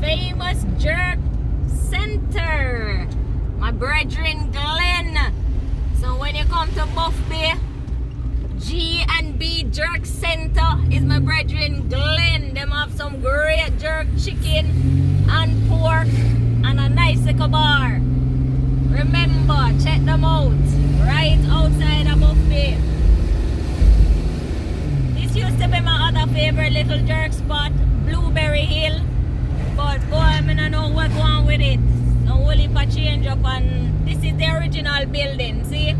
famous jerk center, my brethren Glen. So when you come to Buff Bay, G&B Jerk Center is my brethren Glen. Them have some great jerk chicken and pork and a nice little bar. Remember, check them out right outside of Buff Bay. This used to be my other favorite little jerk spot, Blueberry Hill, but boy, I don't know what's going on with it. So whole heap of change up, and this is the original building. See,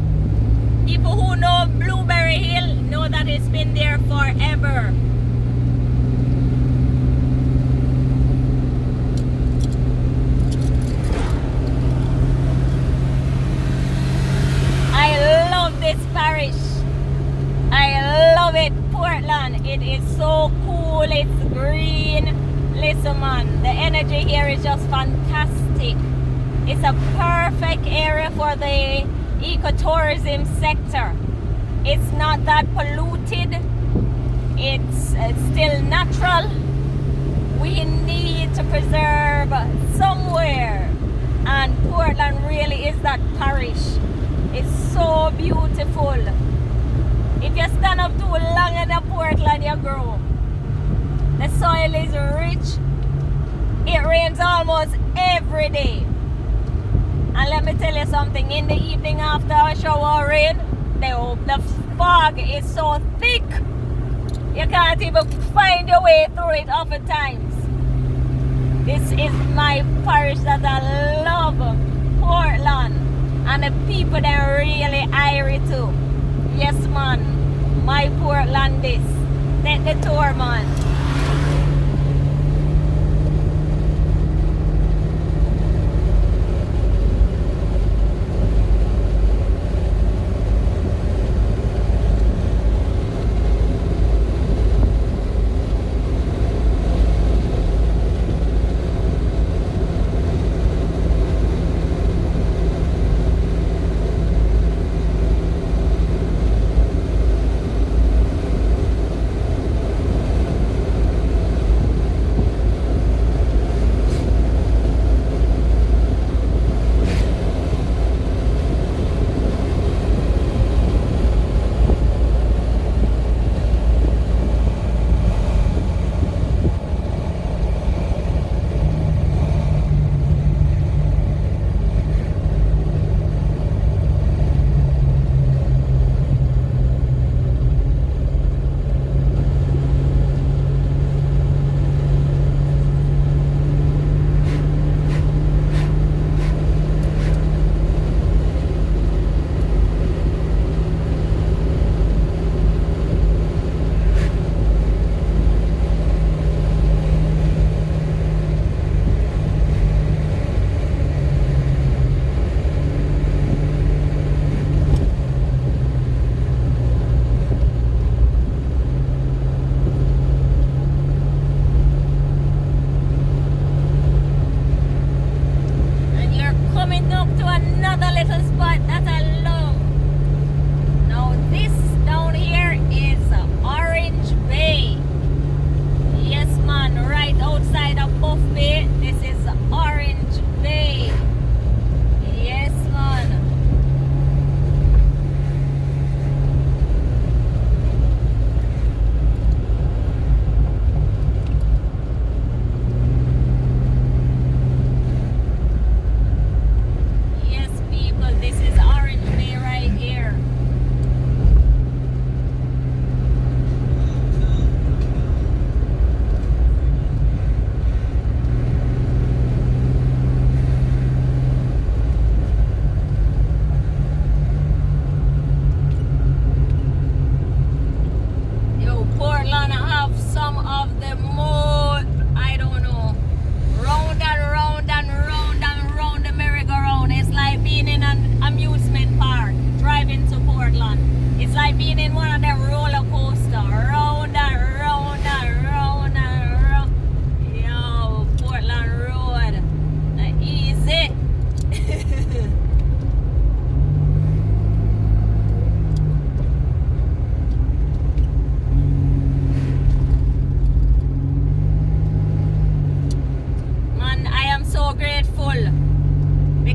people who know Blueberry Hill know that it's been there forever. I love this parish. I love it, Portland. It is so cool. It's green. Listen, man, the energy here is just fantastic. It's a perfect area for the ecotourism sector. It's not that polluted. It's still natural. We need to preserve somewhere, and Portland really is that parish. It's so beautiful. If you stand up too long in the Portland, you grow. The soil is rich. It rains almost every day. And let me tell you something, in the evening after a shower rain, the fog is so thick, you can't even find your way through it oftentimes. This is my parish that I love, Portland. And the people, they're really airy too. Yes, man, my Portland this. Take the tour, man.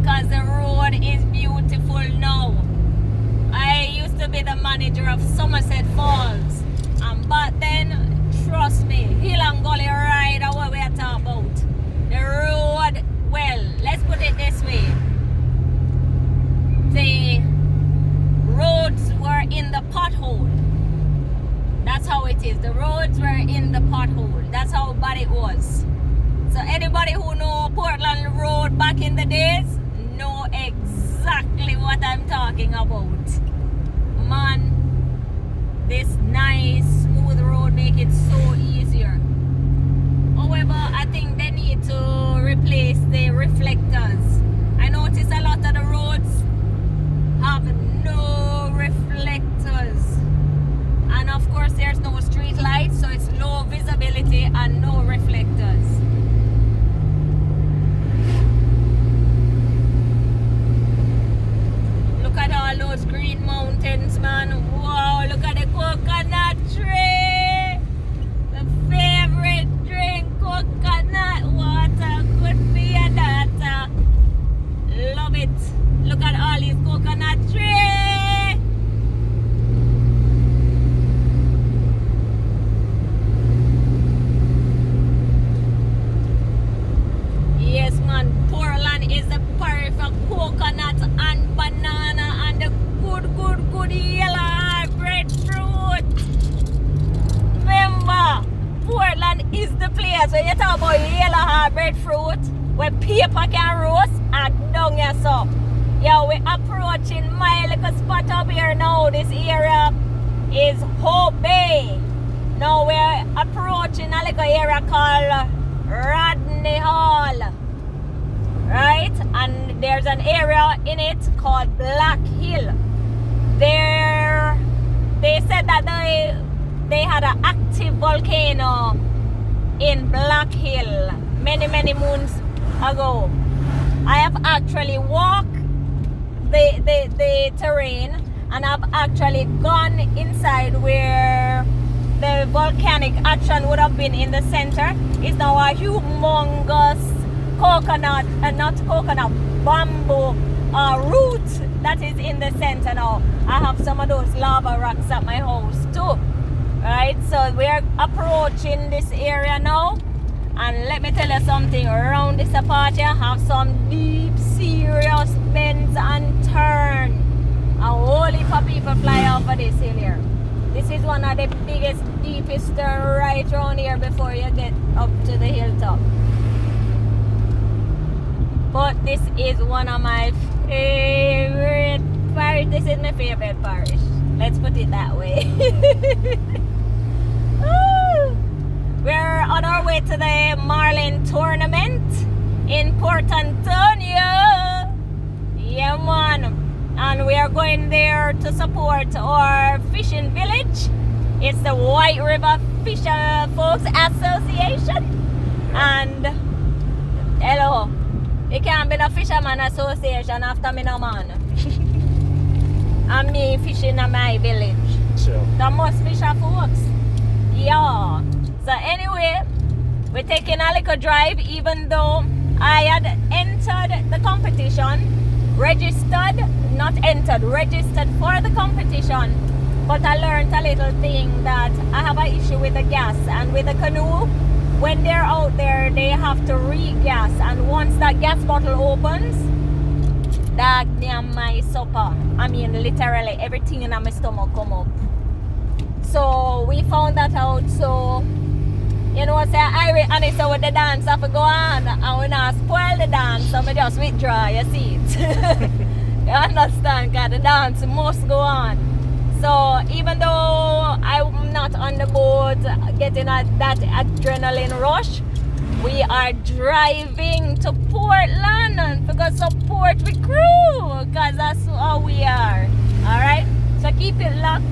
because the road is beautiful now. I used to be the manager of Somerset Falls, but then, trust me, Hill and Gully ride are what we are talking about. The road, well, let's put it this way. The roads were in the pothole. That's how it is. The roads were in the pothole. That's how bad it was. So anybody who know Portland Road back in the days know exactly what I'm talking about. Man, this nice smooth road make it so easier. However, I think they need to replace the reflectors. I notice a lot of the roads have no reflectors. And of course there's no street lights, so it's low visibility and no reflectors. Look at all those green mountains, man. Wow, look at the coconut tree. The favorite drink, coconut water. Could be a data. Love it. Look at all these coconut trees. Yes, man. Portland is the parish for coconut and banana and the good yellow breadfruit. Remember, Portland is the place when you talk about yellow breadfruit where people can roast and down here so. Yeah, we're approaching my little spot up here now. This area is Hope Bay. Now we're approaching a little area called Rodney Hall. Right? And there's an area in it called Black Hill. There, they said that they had an active volcano in Black Hill many moons ago. I have actually walked the terrain, and I've actually gone inside where the volcanic action would have been in the center. It's now a humongous coconut, not coconut, bamboo root that is in the center now. I have some of those lava rocks at my house too. Right, so we're approaching this area now, and let me tell you something, around this part here have some deep serious bends and turn. A whole heap of people fly over this hill here. This is one of the biggest, deepest turn right around here before you get up to the hilltop. But this is one of my favorite parish. This is my favorite parish. Let's put it that way. We're on our way to the Marlin tournament in Port Antonio. Yeah, man. And we are going there to support our fishing village. It's the White River Fisher Folks Association. And hello. It can't be the Fisherman Association after me no man. And me fishing in my village. So The must Fisher Folks. Yeah. So anyway, we're taking a little drive, even though I had entered the competition, registered for the competition, but I learned a little thing that I have an issue with the gas, and with the canoe, when they're out there, they have to re-gas, and once that gas bottle opens, that damn my supper. I mean, literally everything in my stomach come up. So we found that out. So you know, say I honest with the dance have to go on, and we not spoil the dance, so we just withdraw, you see it. You understand, because the dance must go on. So even though I'm not on the boat getting that adrenaline rush, we are driving to Portland to go support the crew, because that's how we are. Alright? So keep it locked.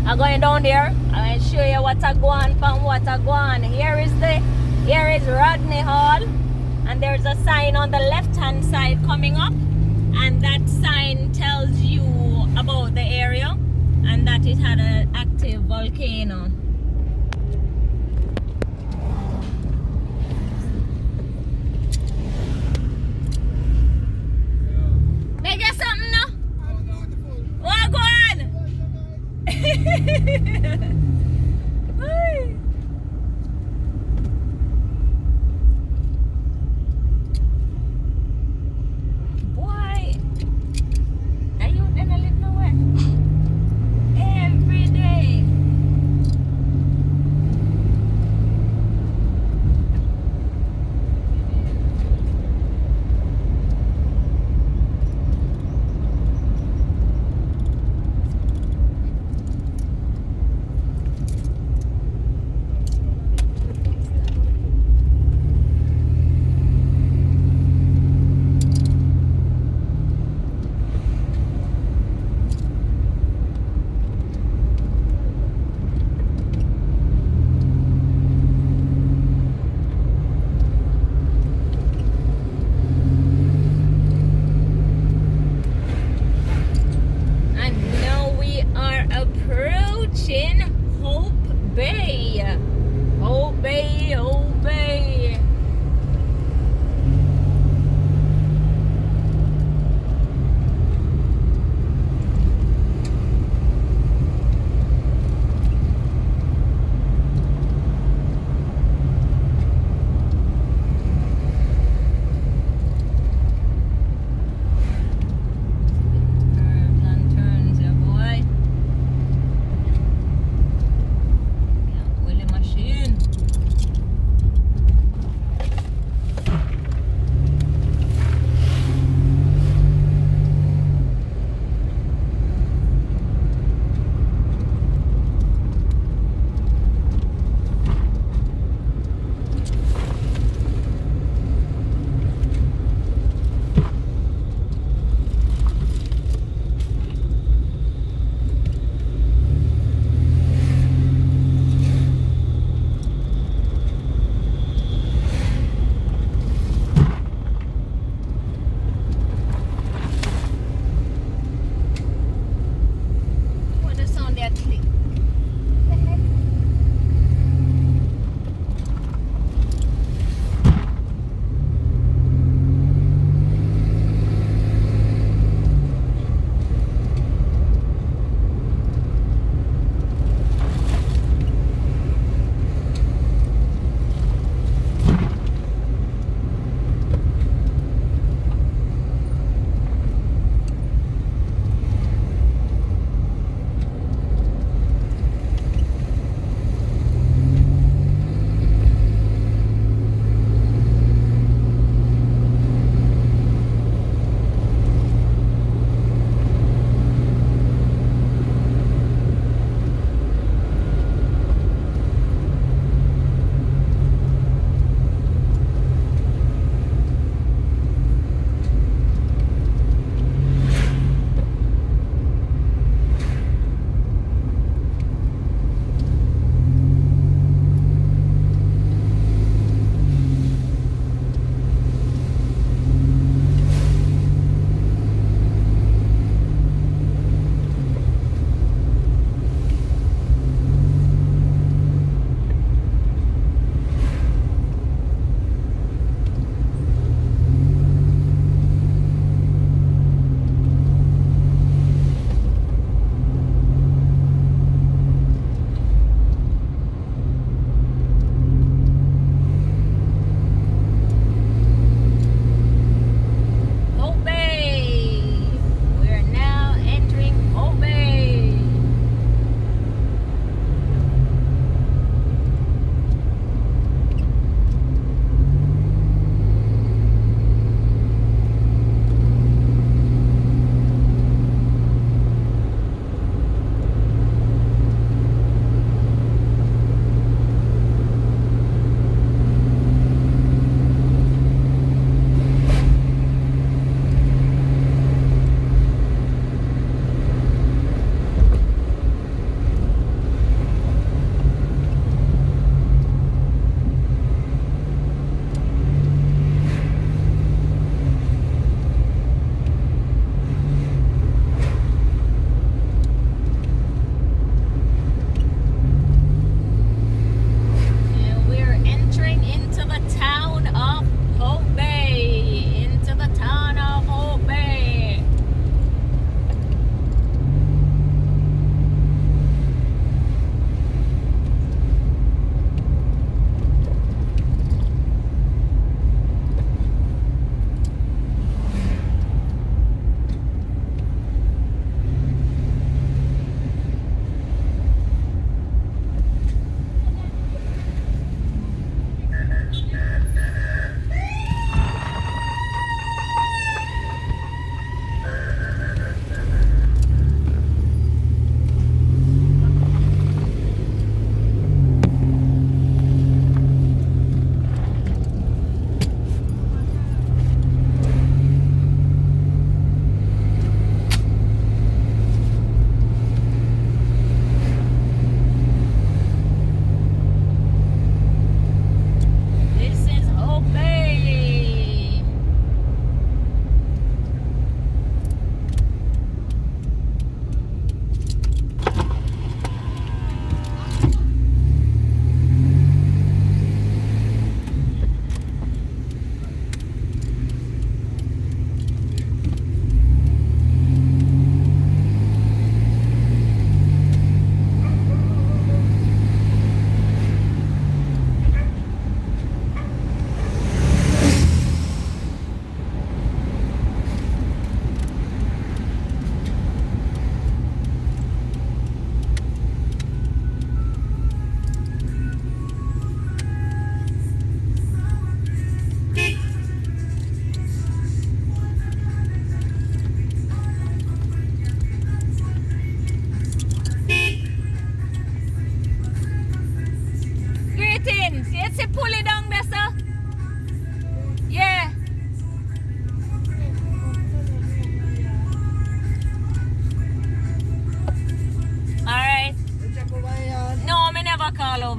I'm going down there. I'm going to show you what I go on from what I go on. Here is Rodney Hall, and there's a sign on the left hand side coming up, and that sign tells you about the area and that it had an active volcano.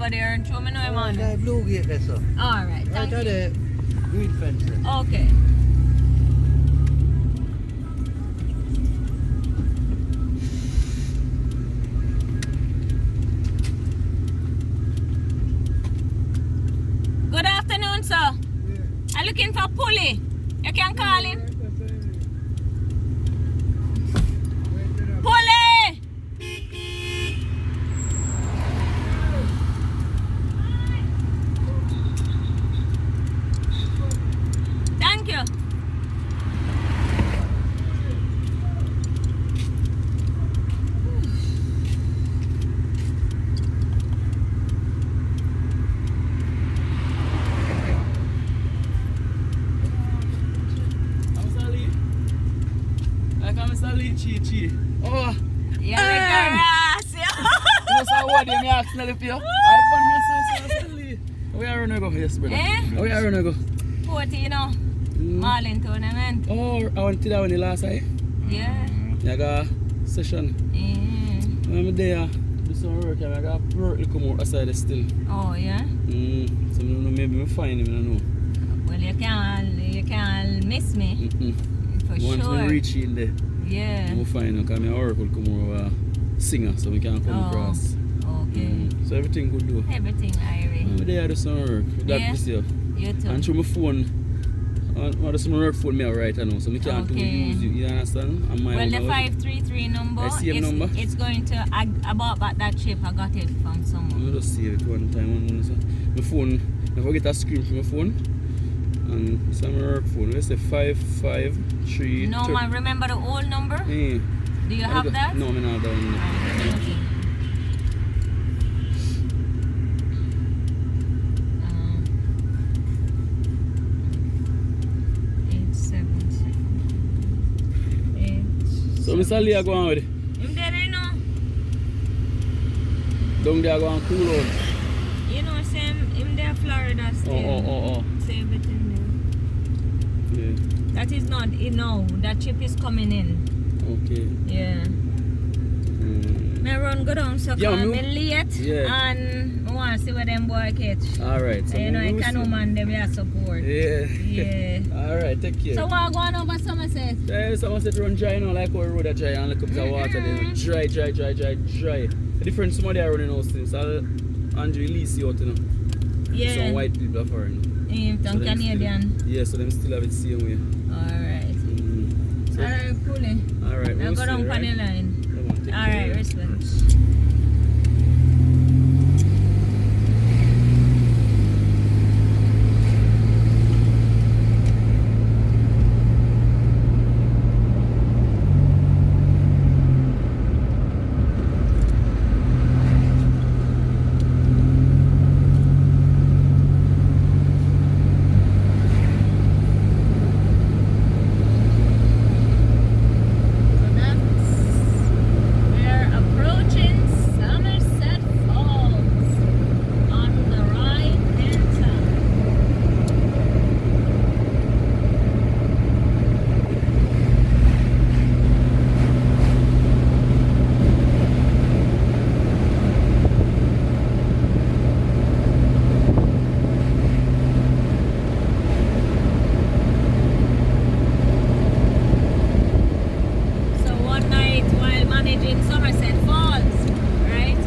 go there and show me no man. That blue gate there, sir. Alright, thank Right you. at the green fence there. Okay. Good afternoon, sir. I'm looking for Pulley. You can call him. Pulley! Thank you. Oh, Yeah, like you know, so what they me ask Nelly for you? I found myself so where are you going to go? Yes, brother. Eh? Where are you going to go? 40, you know. Marlin tournament. Oh, I went to that one the last night. Yeah. I got a session. I'm there, do some work, and I got work to come out aside still. Oh, yeah? So maybe I find him, I don't know. Well, you can't miss me. For Once sure. we reach in there, Yeah. we'll find him, because my work will come over singer, so we can come across. Okay. So everything good do. Everything, Irie. I'm there, do some work. That Yeah. this year. You too. And through my phone, I do some work phone me out right now, so I can't use you. You understand? And my Well, the own- 533 number, I see a number. it's going to, I bought back that chip, I got it from someone. I just save it one time. My phone, I forget a screen from my phone. And it's on my work phone. Let's say 553. No, man, remember the old number? Eh. Do you have that? No, I'm not down. Okay. So Mr. Lee, I go on with it. Him there, you know. Down there, I go on cool out. You know, same, him there, Florida still. Oh. Save it in there. Yeah. That is not, you know, that chip is coming in. Okay. Yeah. Me run go down so Yeah, come me late and I want to see where them boy catch. Alright. So You know, I can't man them there support. Yeah. Yeah. Alright, take care. So what going over Somerset? Yeah, Somerset run dry now, like how the road are dry and look up the water then dry. The different somebody are running out since Andrew release you out, you know. Yeah. Some white people are foreign. From Canadian. Yeah, so them still have it same way. Alright. So, Alright, cool. alright, Now we'll go see, down right? on the line. Come on, take care. Alright, respect. We're approaching Somerset Falls on the right hand side. So one night while managing Somerset Falls, right?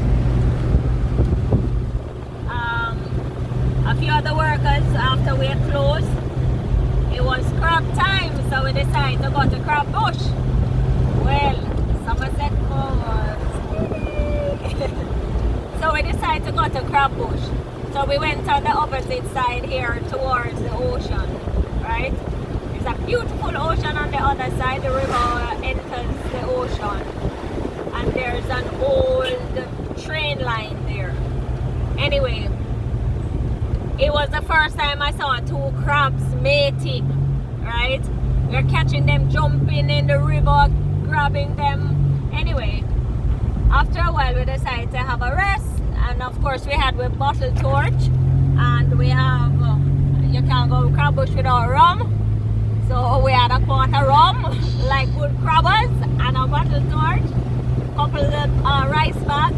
A few other workers, after we had closed, it was crab time, so we decided to go to Crab Bush. Well, Somerset Falls. So we decided to go to Crab Bush. So we went on the opposite side here towards the ocean, right? There's a beautiful ocean on the other side. The river enters the ocean. And there's an old train line there. Anyway, it was the first time I saw two crabs mating, right? We're catching them jumping in the river, grabbing them. Anyway, after a while we decided to have a rest. And of course we had with bottle torch. And we have, you can't go Crab Bush without rum. So we had a quart of rum, like good crabbers, and a bottle torch, couple of rice bags,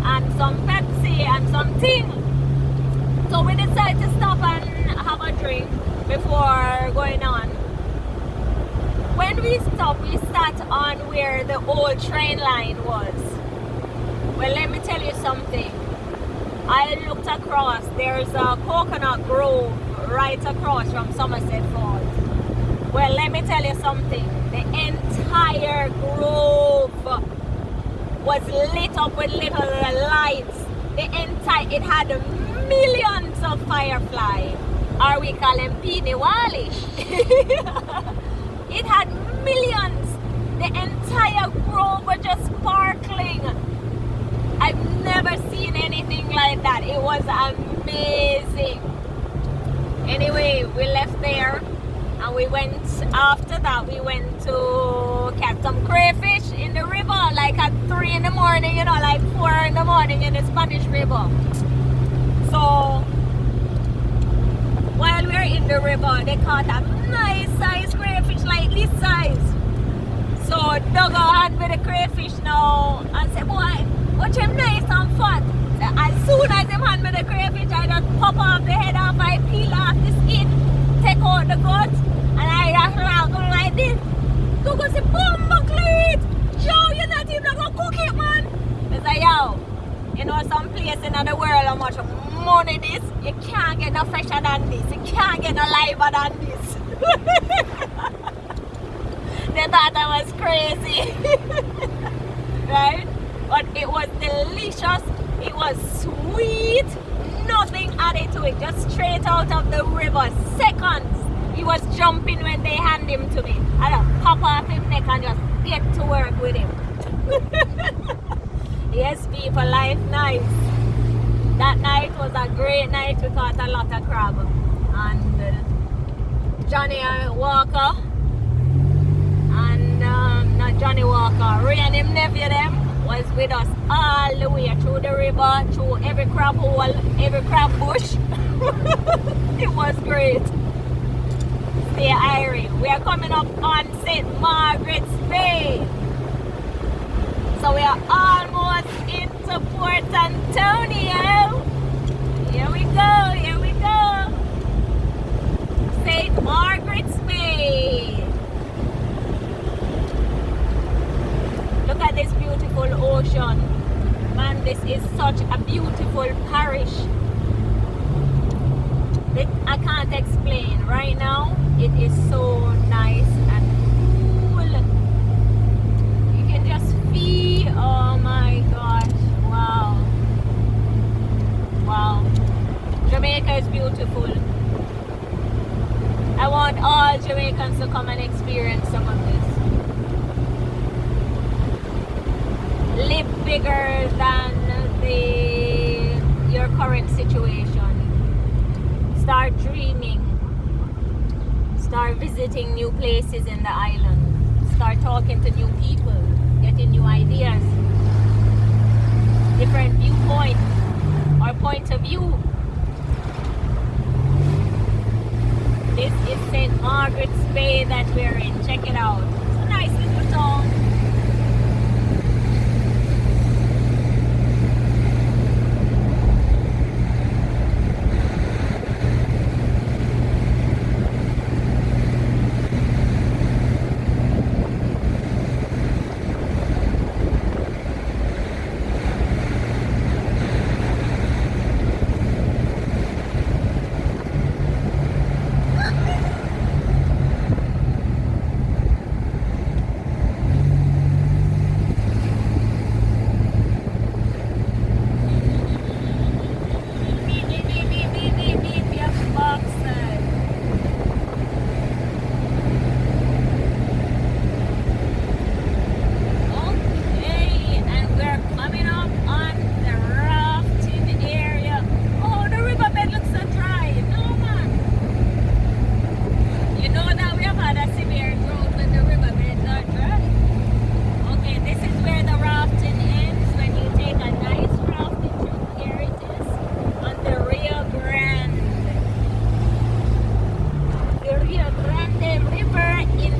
and some Pepsi and some ting. So we decided to stop and have a drink before going on. When we stopped, we sat on where the old train line was. Well, let me tell you something. I looked across, there's a coconut grove right across from Somerset Falls. Well, let me tell you something. The entire grove was lit up with little lights. It had millions of fireflies, or we call them Pinewalish. It had millions. The entire grove was just sparkling. I've never seen anything like that. It was amazing. Anyway, we left there and we went, after that, we went to catch some crayfish in the river, like at 3 in the morning, you know, like 4 in the morning in the Spanish River. So, while we were in the river, they caught a nice size crayfish, like this size. So, dug our hand with the crayfish now and said, boy, watch him nice and fat. As soon as him hand me the crayfish, I just pop off the head off, I peel off the skin, take out the gut, and I just go like this. Go say, Bumblecleat! Joe, you're not even gonna cook it, man! I say, yo, you know some place in the world how much money this? You can't get no fresher than this. You can't get no liver than this. They thought I was crazy. Right? But it was delicious. It was sweet. Nothing added to it. Just straight out of the river. Seconds. He was jumping when they hand him to me. I just pop off his neck and just get to work with him. Yes, people, life nice. That night was a great night. We caught a lot of crab. And Johnny Walker and not Johnny Walker, Ray and him nephew them was with us all the way through the river, through every crab hole, every crab bush. It was great. Stay airy. We are coming up on St. Margaret's Bay. So we are almost into Port Antonio. Here we go, here we go. St. Margaret's Bay. Look at this beautiful ocean. Man, this is such a beautiful parish. I can't explain. Right now, it is so nice and cool. You can just feel, oh my gosh, wow. Wow. Jamaica is beautiful. I want all Jamaicans to come and experience some of this. Live bigger than your current situation. Start dreaming. Start visiting new places in the island. Start talking to new people. Getting new ideas. Different viewpoints or point of view. This is St. Margaret's Bay that we're in. Check it out. It's a nice little town.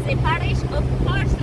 The parish of PARISH